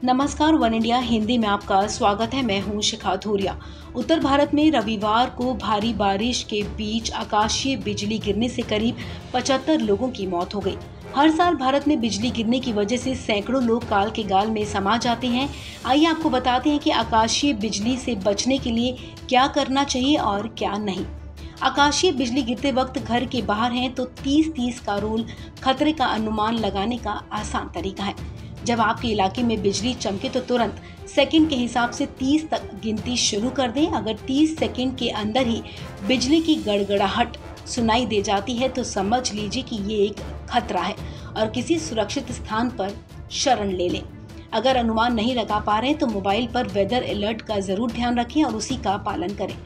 नमस्कार, one India Hindi में आपका स्वागत है। मैं हूं शिखा धूरिया। उत्तर भारत में रविवार को भारी बारिश के बीच आकाशीय बिजली गिरने से करीब 75 लोगों की मौत हो गई। हर साल भारत में बिजली गिरने की वजह से सैकड़ों लोग काल के गाल में समा जाते हैं। आइए आपको बताते हैं कि आकाशीय बिजली से बचने के लिए क्या करना चाहिए और क्या नहीं। आकाशीय बिजली गिरते वक्त घर के बाहर हैं तो 30-30 का रूल खतरे का अनुमान लगाने का आसान तरीका है। जब आपके इलाके में बिजली चमके तो तुरंत सेकंड के हिसाब से 30 तक गिनती शुरू कर दें। अगर 30 सेकंड के अंदर ही बिजली की गड़गड़ाहट सुनाई दे जाती है तो समझ लीजिए कि ये एक खतरा है और किसी सुरक्षित स्थान पर शरण ले लें। अगर अनुमान नहीं लगा पा रहे तो मोबाइल पर वेदर अलर्ट का जरूर ध्यान रखें और उसी का पालन करें।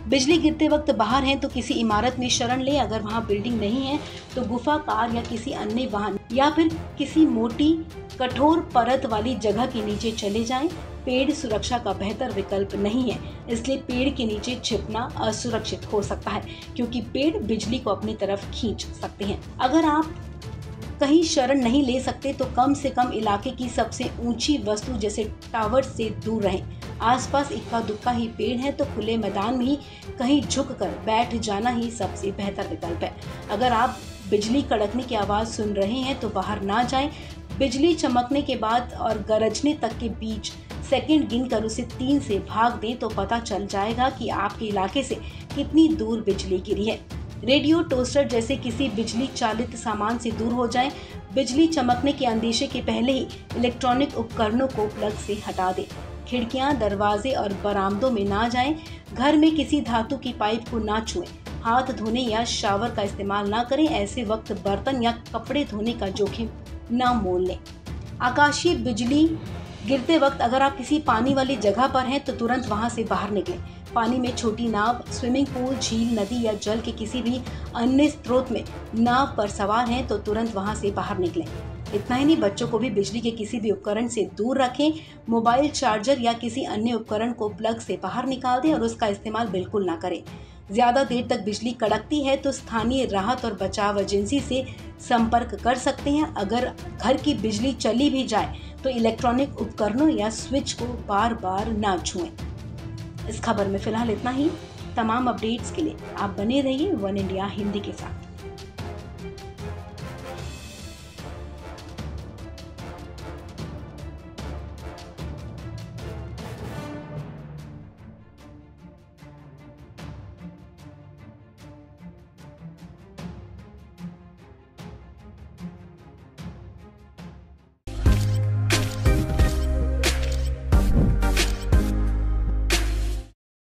बिजली गिरते वक्त बाहर हैं तो किसी इमारत में शरण लें। अगर वहां बिल्डिंग नहीं है तो गुफा, कार या किसी अन्य वाहन या फिर किसी मोटी कठोर परत वाली जगह के नीचे चले जाएं। पेड़ सुरक्षा का बेहतर विकल्प नहीं है, इसलिए पेड़ के नीचे छिपना असुरक्षित हो सकता है क्योंकि पेड़ बिजली को अपनी तरफ खींच सकते हैं। अगर आप कहीं शरण नहीं ले सकते तो कम से कम इलाके की सबसे ऊंची वस्तु जैसे टावर से दूर रहें। आसपास इक्का दुक्का ही पेड़ है तो खुले मैदान में ही कहीं झुककर बैठ जाना ही सबसे बेहतर विकल्प है। अगर आप बिजली कड़कने की आवाज़ सुन रहे हैं तो बाहर ना जाएं। बिजली चमकने के बाद और गरजने तक के बीच सेकंड गिनकर उसे 3 से भाग दें तो पता चल जाएगा कि आपके इलाके से कितनी दूर बिजली गिरी है। रेडियो, टोस्टर जैसे किसी बिजली चालित सामान से दूर हो जाएं। बिजली चमकने के अंदेशे के पहले ही इलेक्ट्रॉनिक उपकरणों को प्लग से हटा दें। खिड़कियां, दरवाजे और बरामदों में ना जाएं। घर में किसी धातु की पाइप को ना छुएं। हाथ धोने या शावर का इस्तेमाल ना करें। ऐसे वक्त बर्तन या कपड़े धोने का जोखिम ना मोल लें। आकाशीय बिजली गिरते वक्त अगर आप किसी पानी वाली जगह पर हैं तो तुरंत वहां से बाहर निकलें। पानी में छोटी नाव, स्विमिंग पूल, झील, नदी या जल के किसी भी अन्य स्रोत में नाव पर सवार हैं तो तुरंत वहां से बाहर निकलें। इतना ही नहीं, बच्चों को भी बिजली के किसी भी उपकरण से दूर रखें। मोबाइल चार्जर या किसी अन्य उपकरण को प्लग से बाहर निकाल दें और उसका इस्तेमाल बिल्कुल ना करें। ज्यादा देर तक बिजली कड़कती है तो स्थानीय राहत और बचाव एजेंसी से संपर्क कर सकते हैं। अगर घर की बिजली चली भी जाए तो इलेक्ट्रॉनिक उपकरणों या स्विच को बार बार ना छुएं। इस खबर में फिलहाल इतना ही। तमाम अपडेट्स के लिए आप बने रहिए वन इंडिया हिंदी के साथ।